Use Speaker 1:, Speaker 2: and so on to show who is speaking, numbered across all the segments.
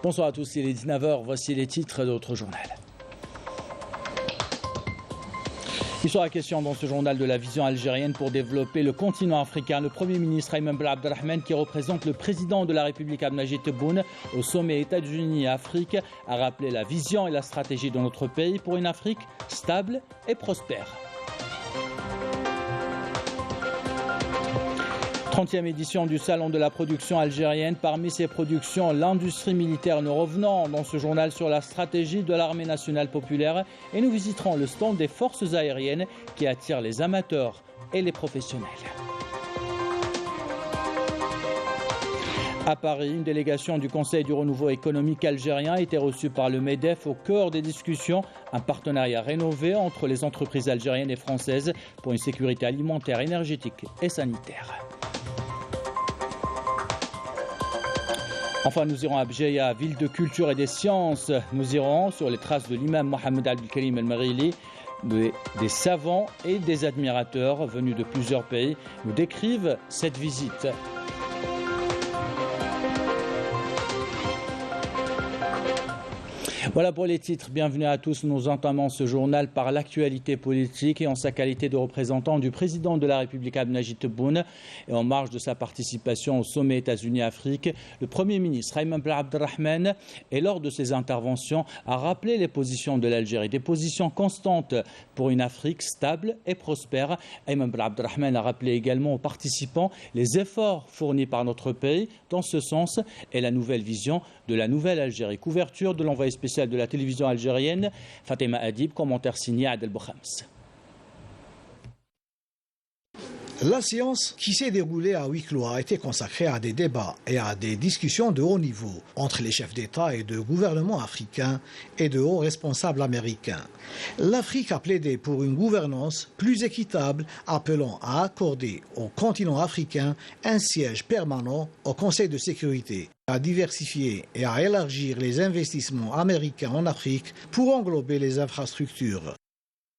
Speaker 1: Bonsoir à tous, il est 19h, voici les titres de notre journal. Il sera question dans ce journal de la vision algérienne pour développer le continent africain. Le Premier ministre Ayman Ben Abdelrahman, qui représente le président de la République Abdelmajid Tebboune au sommet États-Unis et Afrique, a rappelé la vision et la stratégie de notre pays pour une Afrique stable et prospère. 30e édition du Salon de la production algérienne. Parmi ces productions, l'industrie militaire. Nous revenons dans ce journal sur la stratégie de l'armée nationale populaire et nous visiterons le stand des forces aériennes qui attire les amateurs et les professionnels. À Paris, une délégation du Conseil du renouveau économique algérien a été reçue par le MEDEF au cœur des discussions. Un partenariat rénové entre les entreprises algériennes et françaises pour une sécurité alimentaire, énergétique et sanitaire. Enfin, nous irons à Bjeya, ville de culture et des sciences. Nous irons sur les traces de l'imam Mohamed Abdelkarim El-Marili. Des savants et des admirateurs venus de plusieurs pays nous décrivent cette visite. Voilà pour les titres. Bienvenue à tous. Nous entamons ce journal par l'actualité politique et en sa qualité de représentant du président de la République Abdelmajid Tebboune et en marge de sa participation au sommet États-Unis-Afrique, le Premier ministre Ayman Ben Abdelrahman, et lors de ses interventions, a rappelé les positions de l'Algérie, des positions constantes pour une Afrique stable et prospère. Ayman Ben Abdelrahman a rappelé également aux participants les efforts fournis par notre pays dans ce sens et la nouvelle vision de la nouvelle Algérie. Couverture de l'envoyé spécial de la télévision algérienne, Fatima Adib, commentaire signé Adel Boukhams.
Speaker 2: La séance qui s'est déroulée à huis clos a été consacrée à des débats et à des discussions de haut niveau entre les chefs d'État et de gouvernements africains et de hauts responsables américains. L'Afrique a plaidé pour une gouvernance plus équitable, appelant à accorder au continent africain un siège permanent au Conseil de sécurité, à diversifier et à élargir les investissements américains en Afrique pour englober les infrastructures,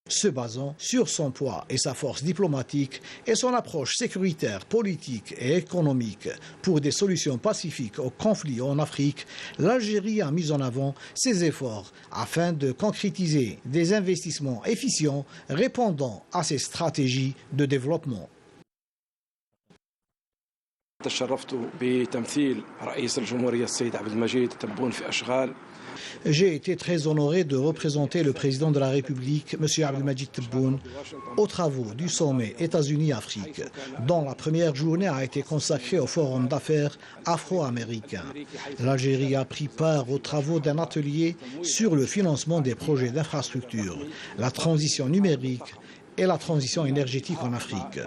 Speaker 2: se basant sur son poids et sa force diplomatique et son approche sécuritaire, politique et économique pour des solutions pacifiques aux conflits en Afrique. L'Algérie a mis en avant ses efforts afin de concrétiser des investissements efficients répondant à ses stratégies de développement.
Speaker 3: تشرفت بتمثيل رئيس الجمهورية السيد عبد المجيد تبون في أشغال.
Speaker 2: J'ai été très honoré de représenter le président de la République, M. Abdelmajid Tebboune, aux travaux du sommet États-Unis-Afrique, dont la première journée a été consacrée au forum d'affaires afro-américain. L'Algérie a pris part aux travaux d'un atelier sur le financement des projets d'infrastructure, la transition numérique et la transition énergétique en Afrique.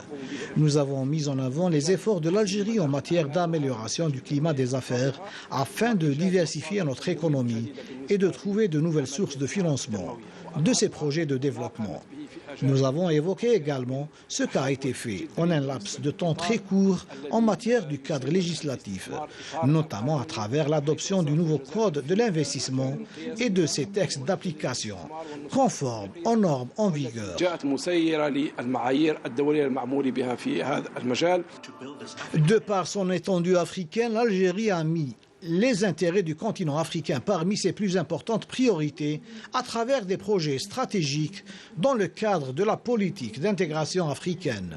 Speaker 2: Nous avons mis en avant les efforts de l'Algérie en matière d'amélioration du climat des affaires afin de diversifier notre économie et de trouver de nouvelles sources de financement de ces projets de développement. Nous avons évoqué également ce qui a été fait en un laps de temps très court en matière du cadre législatif, notamment à travers l'adoption du nouveau code de l'investissement et de ses textes d'application conformes aux normes en vigueur. De par son étendue africaine, l'Algérie a mis les intérêts du continent africain parmi ses plus importantes priorités à travers des projets stratégiques dans le cadre de la politique d'intégration africaine.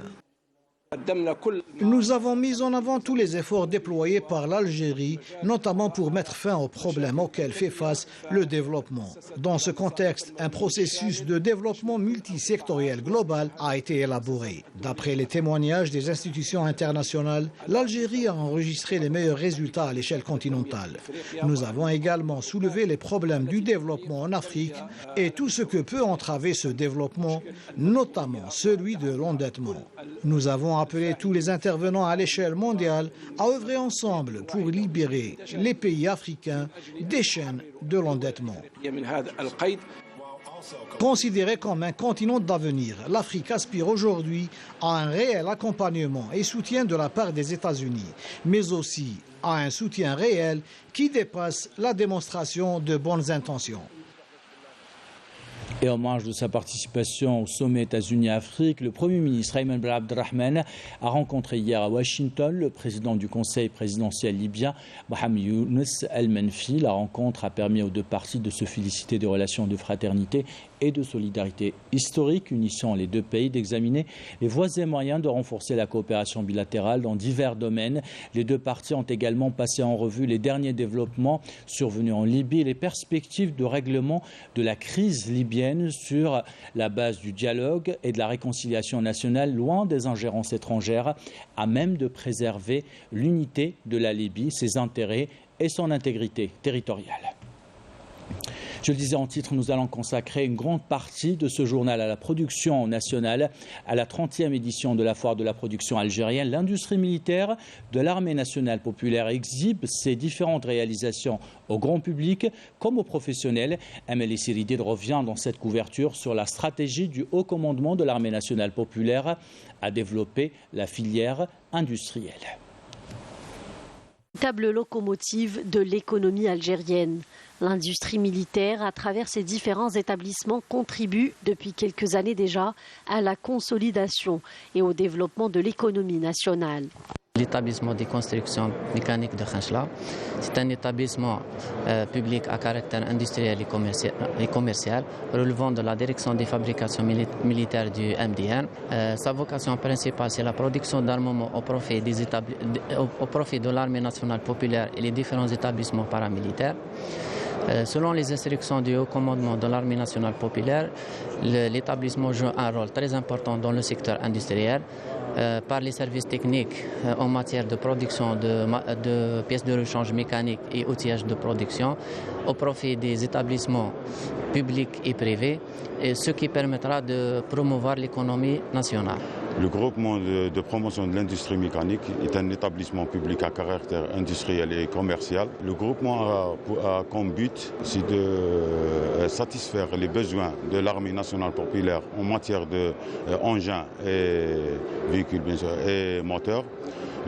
Speaker 2: Nous avons mis en avant tous les efforts déployés par l'Algérie, notamment pour mettre fin aux problèmes auxquels fait face le développement. Dans ce contexte, un processus de développement multisectoriel global a été élaboré. D'après les témoignages des institutions internationales, l'Algérie a enregistré les meilleurs résultats à l'échelle continentale. Nous avons également soulevé les problèmes du développement en Afrique et tout ce que peut entraver ce développement, notamment celui de l'endettement. Nous avons appelé tous les intervenants à l'échelle mondiale à œuvrer ensemble pour libérer les pays africains des chaînes de l'endettement. Considérée comme un continent d'avenir, l'Afrique aspire aujourd'hui à un réel accompagnement et soutien de la part des États-Unis, mais aussi à un soutien réel qui dépasse la démonstration de bonnes intentions.
Speaker 1: Et en marge de sa participation au sommet États-Unis-Afrique, le Premier ministre Ayman Ben Abdelrahman a rencontré hier à Washington le président du Conseil présidentiel libyen, Mohamed Younous El-Menfi. La rencontre a permis aux deux parties de se féliciter des relations de fraternité et de solidarité historique unissant les deux pays, d'examiner les voies et moyens de renforcer la coopération bilatérale dans divers domaines. Les deux parties ont également passé en revue les derniers développements survenus en Libye et les perspectives de règlement de la crise libyenne sur la base du dialogue et de la réconciliation nationale, loin des ingérences étrangères, à même de préserver l'unité de la Libye, ses intérêts et son intégrité territoriale. Je le disais en titre, nous allons consacrer une grande partie de ce journal à la production nationale, à la 30e édition de la foire de la production algérienne. L'industrie militaire de l'armée nationale populaire exhibe ses différentes réalisations au grand public comme aux professionnels. Amélie Siridid revient dans cette couverture sur la stratégie du haut commandement de l'armée nationale populaire à développer la filière industrielle.
Speaker 4: Table locomotive de l'économie algérienne. L'industrie militaire, à travers ses différents établissements, contribue depuis quelques années déjà à la consolidation et au développement de l'économie nationale.
Speaker 5: L'établissement des constructions mécaniques de Khanchla, c'est un établissement public à caractère industriel et commercial relevant de la direction des fabrications militaires du MDN. Sa vocation principale, c'est la production d'armement au profit de l'armée nationale populaire et les différents établissements paramilitaires. Selon les instructions du haut commandement de l'armée nationale populaire, l'établissement joue un rôle très important dans le secteur industriel par les services techniques en matière de production de pièces de rechange mécaniques et outillage de production au profit des établissements publics et privés, et ce qui permettra de promouvoir l'économie nationale.
Speaker 6: Le groupement de promotion de l'industrie mécanique est un établissement public à caractère industriel et commercial. Le groupement a comme but de satisfaire les besoins de l'armée nationale populaire en matière d'engins et véhicules bien sûr, et moteurs.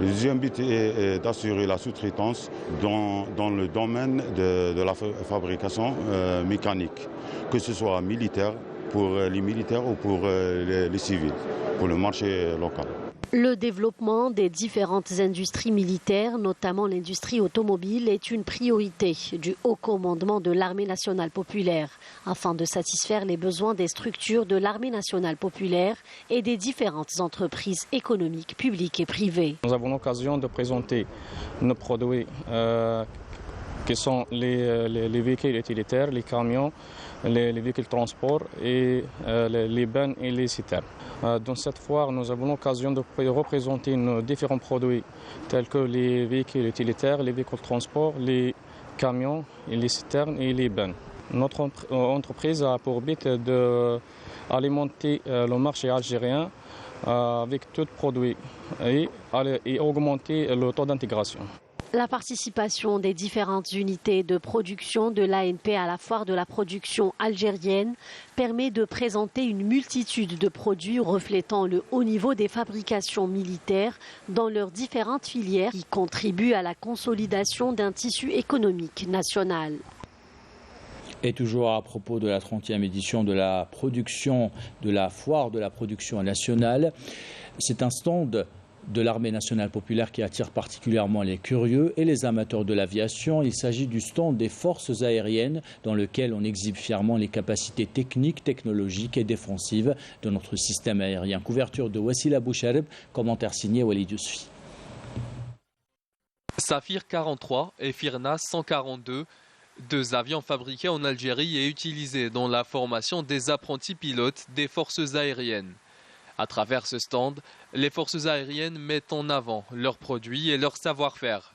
Speaker 6: Le deuxième but est d'assurer la sous-traitance dans le domaine de la fabrication mécanique, que ce soit militaire, pour les militaires ou pour les civils, pour le marché local.
Speaker 4: Le développement des différentes industries militaires, notamment l'industrie automobile, est une priorité du haut commandement de l'armée nationale populaire, afin de satisfaire les besoins des structures de l'armée nationale populaire et des différentes entreprises économiques, publiques et privées.
Speaker 7: Nous avons l'occasion de présenter nos produits qui sont les véhicules utilitaires, les camions, les véhicules de transport et les bennes et les citernes. Dans cette foire, nous avons l'occasion de représenter nos différents produits tels que les véhicules utilitaires, les véhicules de transport, les camions, et les citernes et les bennes. Notre entreprise a pour but d'alimenter le marché algérien avec tous les produits et augmenter le taux d'intégration.
Speaker 4: La participation des différentes unités de production de l'ANP à la foire de la production algérienne permet de présenter une multitude de produits reflétant le haut niveau des fabrications militaires dans leurs différentes filières qui contribuent à la consolidation d'un tissu économique national.
Speaker 1: Et toujours à propos de la 30e édition de la production, de la foire de la production nationale, c'est un stand de l'armée nationale populaire qui attire particulièrement les curieux et les amateurs de l'aviation. Il s'agit du stand des forces aériennes dans lequel on exhibe fièrement les capacités techniques, technologiques et défensives de notre système aérien. Couverture de Wassila Bouchareb, commentaire signé Walid Yousfi.
Speaker 8: Safir 43 et Firna 142, deux avions fabriqués en Algérie et utilisés dans la formation des apprentis pilotes des forces aériennes. À travers ce stand, les forces aériennes mettent en avant leurs produits et leur savoir-faire.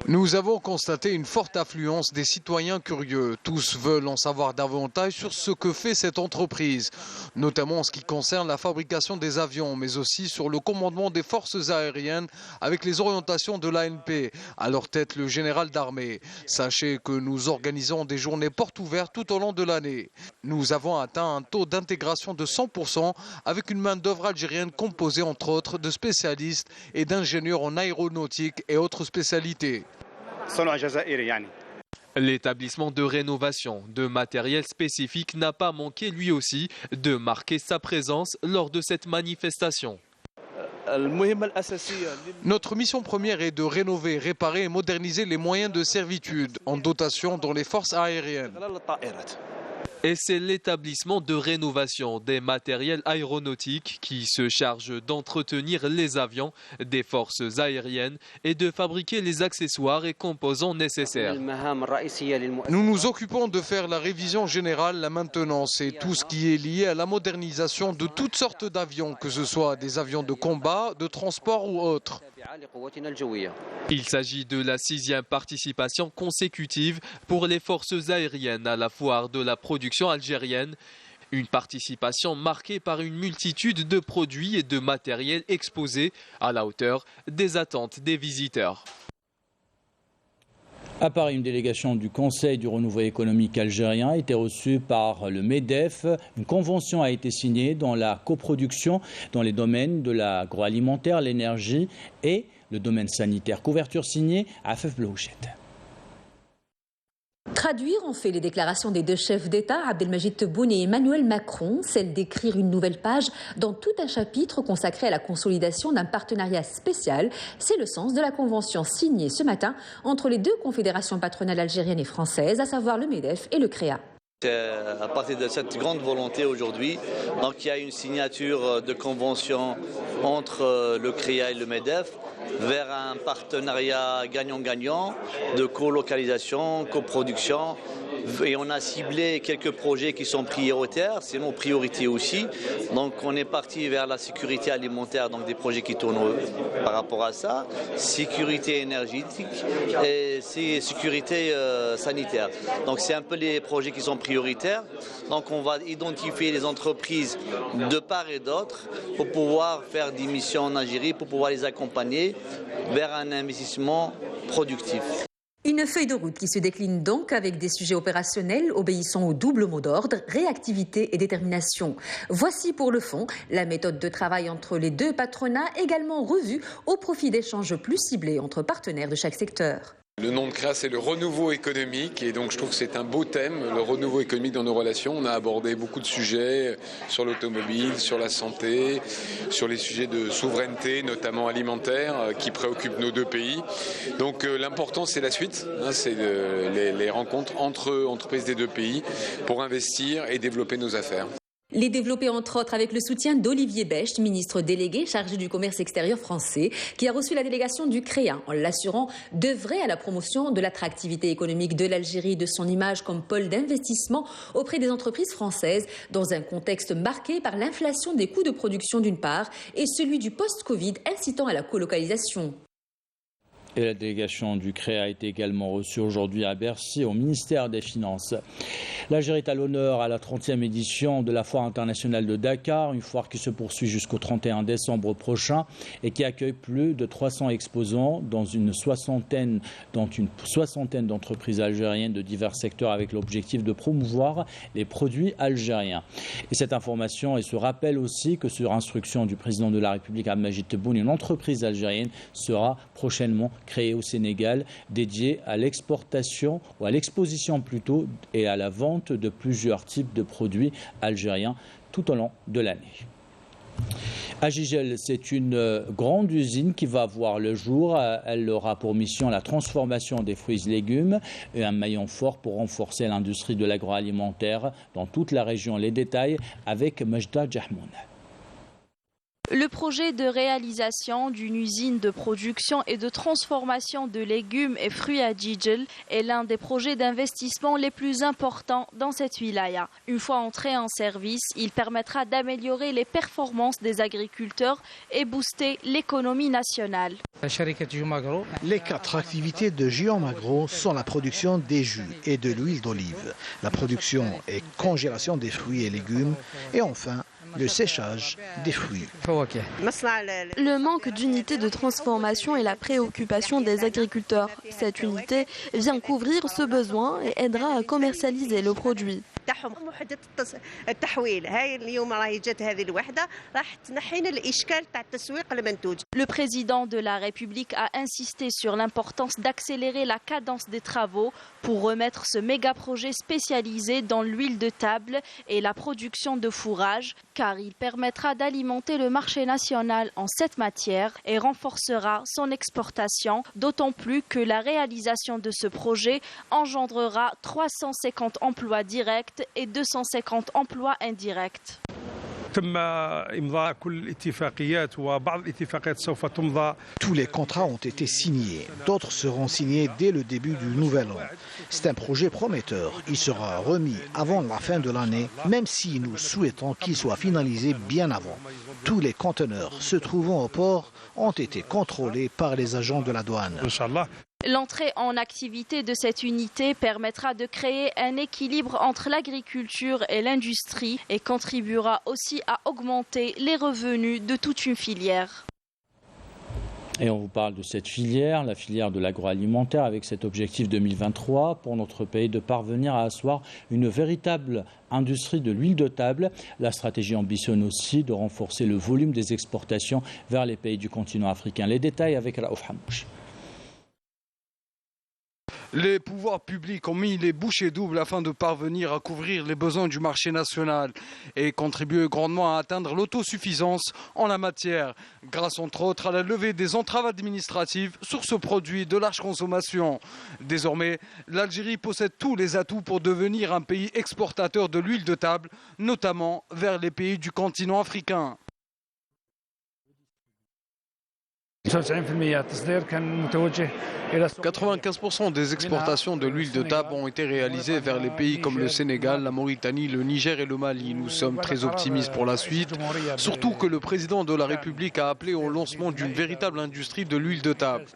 Speaker 9: Nous avons constaté une forte affluence des citoyens curieux. Tous veulent en savoir davantage sur ce que fait cette entreprise, notamment en ce qui concerne la fabrication des avions, mais aussi sur le commandement des forces aériennes avec les orientations de l'ANP, à leur tête le général d'armée. Sachez que nous organisons des journées portes ouvertes tout au long de l'année. Nous avons atteint un taux d'intégration de 100% avec une main-d'œuvre algérienne composée entre autres de spécialistes et d'ingénieurs en aéronautique et autres spécialités.
Speaker 8: L'établissement de rénovation de matériel spécifique n'a pas manqué lui aussi de marquer sa présence lors de cette manifestation.
Speaker 9: Notre mission première est de rénover, réparer et moderniser les moyens de servitude en dotation dans les forces aériennes.
Speaker 8: Et c'est l'établissement de rénovation des matériels aéronautiques qui se charge d'entretenir les avions des forces aériennes et de fabriquer les accessoires et composants nécessaires.
Speaker 9: Nous nous occupons de faire la révision générale, la maintenance et tout ce qui est lié à la modernisation de toutes sortes d'avions, que ce soit des avions de combat, de transport ou autres.
Speaker 8: Il s'agit de la 6e participation consécutive pour les forces aériennes à la foire de la production algérienne. Une participation marquée par une multitude de produits et de matériel exposés à la hauteur des attentes des visiteurs.
Speaker 1: À Paris, une délégation du Conseil du renouveau économique algérien a été reçue par le MEDEF. Une convention a été signée dans la coproduction dans les domaines de l'agroalimentaire, l'énergie et le domaine sanitaire. Couverture signée à Fef Blouchette.
Speaker 10: Traduire en fait les déclarations des deux chefs d'État, Abdelmajid Tebboune et Emmanuel Macron, celle d'écrire une nouvelle page dans tout un chapitre consacré à la consolidation d'un partenariat spécial. C'est le sens de la convention signée ce matin entre les deux confédérations patronales algériennes et françaises, à savoir le MEDEF et le CREA.
Speaker 11: À partir de cette grande volonté aujourd'hui, donc il y a une signature de convention entre le CREA et le MEDEF vers un partenariat gagnant-gagnant de colocalisation, coproduction. Et on a ciblé quelques projets qui sont prioritaires, c'est nos priorités aussi. Donc on est parti vers la sécurité alimentaire, donc des projets qui tournent par rapport à ça, sécurité énergétique et sécurité sanitaire. Donc c'est un peu les projets qui sont prioritaires. Donc on va identifier les entreprises de part et d'autre pour pouvoir faire des missions en Algérie, pour pouvoir les accompagner vers un investissement productif.
Speaker 10: Une feuille de route qui se décline donc avec des sujets opérationnels obéissant au double mot d'ordre, réactivité et détermination. Voici pour le fond la méthode de travail entre les deux patronats, également revue au profit d'échanges plus ciblés entre partenaires de chaque secteur.
Speaker 12: Le nom de CREA, c'est le renouveau économique et donc je trouve que c'est un beau thème, le renouveau économique dans nos relations. On a abordé beaucoup de sujets sur l'automobile, sur la santé, sur les sujets de souveraineté, notamment alimentaire, qui préoccupent nos deux pays. Donc l'important, c'est la suite, c'est les rencontres entre entreprises des deux pays pour investir et développer nos affaires.
Speaker 10: Les développer entre autres avec le soutien d'Olivier Becht, ministre délégué chargé du commerce extérieur français, qui a reçu la délégation du CREA en l'assurant d'œuvrer à la promotion de l'attractivité économique de l'Algérie et de son image comme pôle d'investissement auprès des entreprises françaises dans un contexte marqué par l'inflation des coûts de production d'une part et celui du post-Covid incitant à la colocalisation.
Speaker 1: Et la délégation du CREA a été également reçue aujourd'hui à Bercy, au ministère des Finances. L'Algérie est à l'honneur à la 30e édition de la Foire internationale de Dakar, une foire qui se poursuit jusqu'au 31 décembre prochain et qui accueille plus de 300 exposants dont une soixantaine d'entreprises algériennes de divers secteurs avec l'objectif de promouvoir les produits algériens. Et cette information et ce rappel aussi que sur instruction du président de la République, Abdelmajid Tebboune, une entreprise algérienne sera prochainement créé au Sénégal, dédié à l'exportation, ou à l'exposition plutôt, et à la vente de plusieurs types de produits algériens tout au long de l'année. À Gigel, c'est une grande usine qui va voir le jour. Elle aura pour mission la transformation des fruits et légumes et un maillon fort pour renforcer l'industrie de l'agroalimentaire dans toute la région. Les détails avec Majda Jahmoun.
Speaker 13: Le projet de réalisation d'une usine de production et de transformation de légumes et fruits à Gigel est l'un des projets d'investissement les plus importants dans cette wilaya. Une fois entré en service, il permettra d'améliorer les performances des agriculteurs et booster l'économie nationale.
Speaker 2: Les 4 activités de Guillaume Agro sont la production des jus et de l'huile d'olive, la production et congélation des fruits et légumes et enfin le séchage des fruits.
Speaker 13: Le manque d'unités de transformation est la préoccupation des agriculteurs. Cette unité vient couvrir ce besoin et aidera à commercialiser le produit.
Speaker 14: تاعهم وحده التحويل هاي اليوم راهي جات هذه الوحده راح تنحينا الاشكال تاع التسويق المنتوج.
Speaker 13: Le président de la République a insisté sur l'importance d'accélérer la cadence des travaux pour remettre ce méga-projet spécialisé dans l'huile de table et la production de fourrage, car il permettra d'alimenter le marché national en cette matière et renforcera son exportation, d'autant plus que la réalisation de ce projet engendrera 350 emplois directs et 250 emplois indirects.
Speaker 2: Tous les contrats ont été signés. D'autres seront signés dès le début du nouvel an. C'est un projet prometteur. Il sera remis avant la fin de l'année, même si nous souhaitons qu'il soit finalisé bien avant. Tous les conteneurs se trouvant au port ont été contrôlés par les agents de la douane.
Speaker 13: L'entrée en activité de cette unité permettra de créer un équilibre entre l'agriculture et l'industrie et contribuera aussi à augmenter les revenus de toute une filière.
Speaker 1: Et on vous parle de cette filière, la filière de l'agroalimentaire, avec cet objectif 2023 pour notre pays de parvenir à asseoir une véritable industrie de l'huile de table. La stratégie ambitionne aussi de renforcer le volume des exportations vers les pays du continent africain. Les détails avec Raouf Hamouch.
Speaker 9: Les pouvoirs publics ont mis les bouchées doubles afin de parvenir à couvrir les besoins du marché national et contribuer grandement à atteindre l'autosuffisance en la matière, grâce entre autres à la levée des entraves administratives sur ce produit de large consommation. Désormais, l'Algérie possède tous les atouts pour devenir un pays exportateur de l'huile de table, notamment vers les pays du continent africain. 95% des exportations de l'huile de table ont été réalisées vers les pays comme le Sénégal, la Mauritanie, le Niger et le Mali. Nous sommes très optimistes pour la suite, surtout que le président de la République a appelé au lancement d'une véritable industrie de l'huile de table.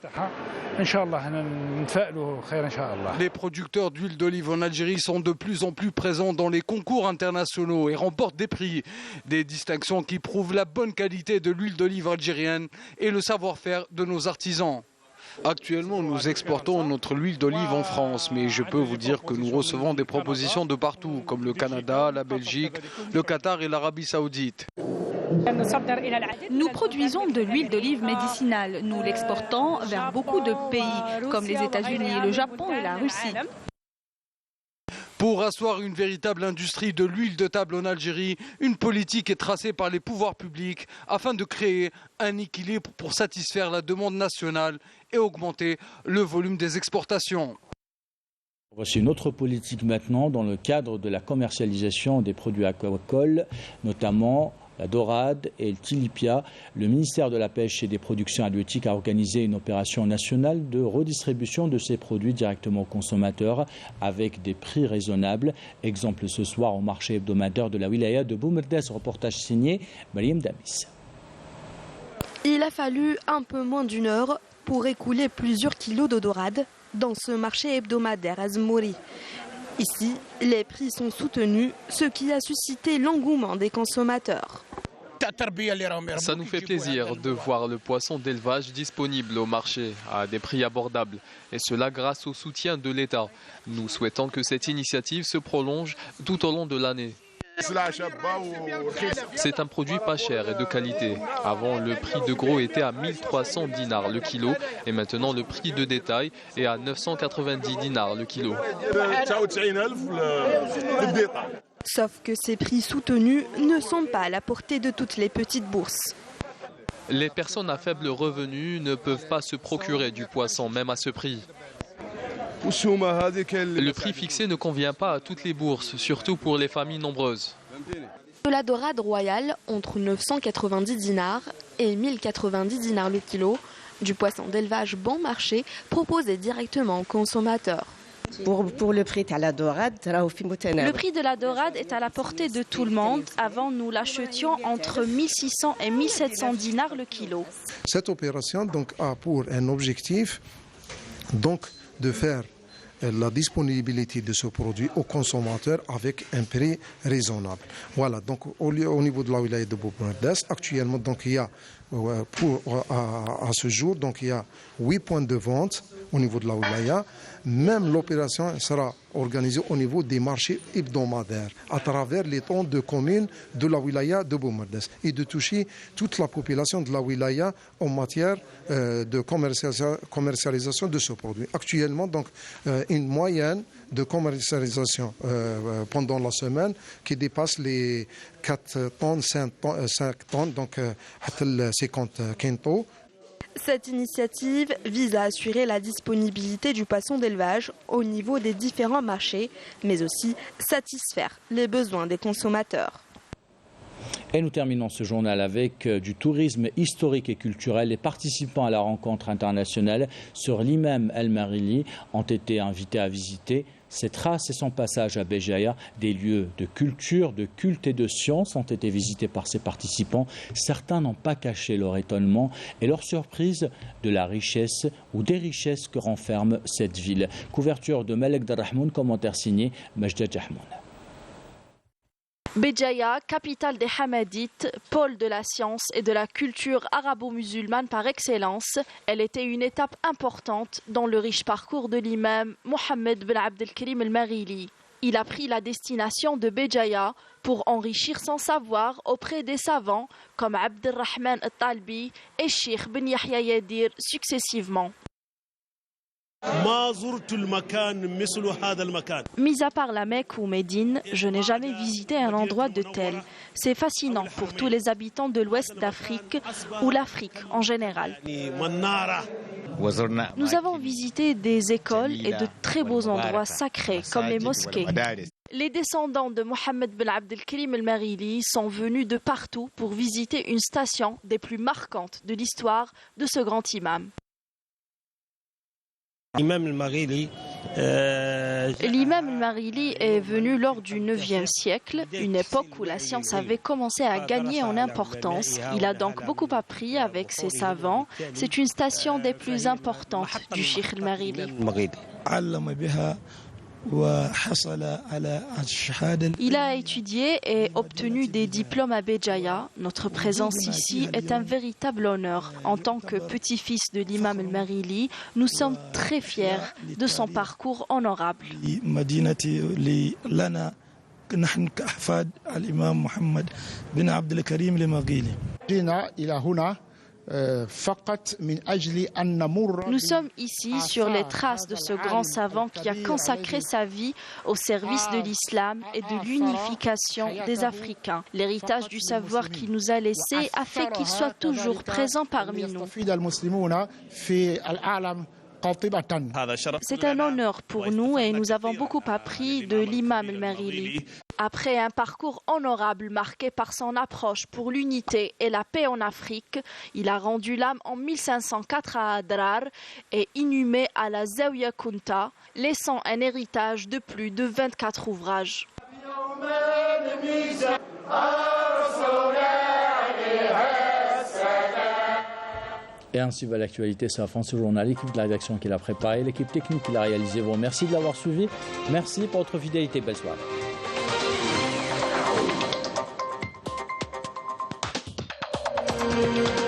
Speaker 9: Les producteurs d'huile d'olive en Algérie sont de plus en plus présents dans les concours internationaux et remportent des prix. Des distinctions qui prouvent la bonne qualité de l'huile d'olive algérienne et le savoir-faire de nos artisans. Actuellement, nous exportons notre huile d'olive en France, mais je peux vous dire que nous recevons des propositions de partout, comme le Canada, la Belgique, le Qatar et l'Arabie Saoudite.
Speaker 15: Nous produisons de l'huile d'olive médicinale. Nous l'exportons vers beaucoup de pays, comme les États-Unis, le Japon et la Russie.
Speaker 9: Pour asseoir une véritable industrie de l'huile de table en Algérie, une politique est tracée par les pouvoirs publics afin de créer un équilibre pour satisfaire la demande nationale et augmenter le volume des exportations.
Speaker 1: Voici une autre politique maintenant dans le cadre de la commercialisation des produits aquacoles, notamment la dorade et le tilapia. Le ministère de la Pêche et des Productions halieutiques a organisé une opération nationale de redistribution de ces produits directement aux consommateurs avec des prix raisonnables. Exemple ce soir au marché hebdomadaire de la wilaya de Boumerdès. Reportage signé Mariam Damis.
Speaker 16: Il a fallu un peu moins d'une heure pour écouler plusieurs kilos de dorade dans ce marché hebdomadaire à Zmouri. Ici, les prix sont soutenus, ce qui a suscité l'engouement des consommateurs.
Speaker 8: Ça nous fait plaisir de voir le poisson d'élevage disponible au marché à des prix abordables, et cela grâce au soutien de l'État. Nous souhaitons que cette initiative se prolonge tout au long de l'année. C'est un produit pas cher et de qualité. Avant, le prix de gros était à 1300 dinars le kilo et maintenant le prix de détail est à 990 dinars le kilo.
Speaker 16: Sauf que ces prix soutenus ne sont pas à la portée de toutes les petites bourses.
Speaker 8: Les personnes à faible revenu ne peuvent pas se procurer du poisson, même à ce prix. Le prix fixé ne convient pas à toutes les bourses, surtout pour les familles nombreuses.
Speaker 16: De la dorade royale entre 990 dinars et 1090 dinars le kilo, du poisson d'élevage bon marché proposé directement aux consommateurs.
Speaker 14: Pour le prix de la dorade,
Speaker 13: le prix de la dorade est à la portée de tout le monde. Avant, nous l'achetions entre 1600 et 1700 dinars le kilo.
Speaker 17: Cette opération donc, a pour un objectif de faire la disponibilité de ce produit aux consommateurs avec un prix raisonnable. Voilà, donc au niveau de la wilaya de Boumerdès, actuellement donc, il y a à ce jour, donc il y a 8 points de vente au niveau de la wilaya. Même l'opération sera organisée au niveau des marchés hebdomadaires à travers les tentes de communes de la wilaya de Boumerdes et de toucher toute la population de la wilaya en matière de commercialisation de ce produit. Actuellement, donc, une moyenne de commercialisation pendant la semaine qui dépasse les 4 tonnes, 5 tonnes, donc 50 quintaux.
Speaker 16: Cette initiative vise à assurer la disponibilité du poisson d'élevage au niveau des différents marchés, mais aussi satisfaire les besoins des consommateurs.
Speaker 1: Et nous terminons ce journal avec du tourisme historique et culturel. Les participants à la rencontre internationale sur l'imam El-Marili ont été invités à visiter ses traces et son passage à Béjaïa. Des lieux de culture, de culte et de science ont été visités par ces participants. Certains n'ont pas caché leur étonnement et leur surprise de la richesse ou des richesses que renferme cette ville. Couverture de Malek Darrahmoun, commentaire signé Majda Jahmoun.
Speaker 13: Béjaïa, capitale des Hamadites, pôle de la science et de la culture arabo-musulmane par excellence, elle était une étape importante dans le riche parcours de l'imam Mohammed Ben Abdelkarim El-Marili. Il a pris la destination de Béjaïa pour enrichir son savoir auprès des savants comme Abdelrahman Al-Talbi et Cheikh Ben Yahya Yadir successivement. Mis à part la Mecque ou Médine, je n'ai jamais visité un endroit de tel. C'est fascinant pour tous les habitants de l'ouest d'Afrique ou l'Afrique en général. Nous avons visité des écoles et de très beaux endroits sacrés comme les mosquées. Les descendants de Mohammed Ben Abdelkarim El-Marili sont venus de partout pour visiter une station des plus marquantes de l'histoire de ce grand imam. L'imam El-Marili est venu lors du 9e siècle, une époque où la science avait commencé à gagner en importance. Il a donc beaucoup appris avec ses savants. C'est une station des plus importantes du Cheikh El-Marili. Il a étudié et obtenu des diplômes à Béjaïa. Notre présence ici est un véritable honneur. En tant que petit-fils de l'imam El-Marili, nous sommes très fiers de son parcours honorable. Nous sommes ici sur les traces de ce grand savant qui a consacré sa vie au service de l'islam et de l'unification des Africains. L'héritage du savoir qu'il nous a laissé a fait qu'il soit toujours présent parmi nous. C'est un honneur pour nous et nous avons beaucoup appris de l'imam El-Marili. Après un parcours honorable marqué par son approche pour l'unité et la paix en Afrique, il a rendu l'âme en 1504 à Adrar et inhumé à la Zawiya Kunta, laissant un héritage de plus de 24 ouvrages.
Speaker 1: Et ainsi va l'actualité, c'est la fin de ce journal. L'équipe de la rédaction qui l'a préparé, l'équipe technique qui l'a réalisé. Vous remercie de l'avoir suivi. Merci pour votre fidélité. Belle soirée.
Speaker 18: Thank you.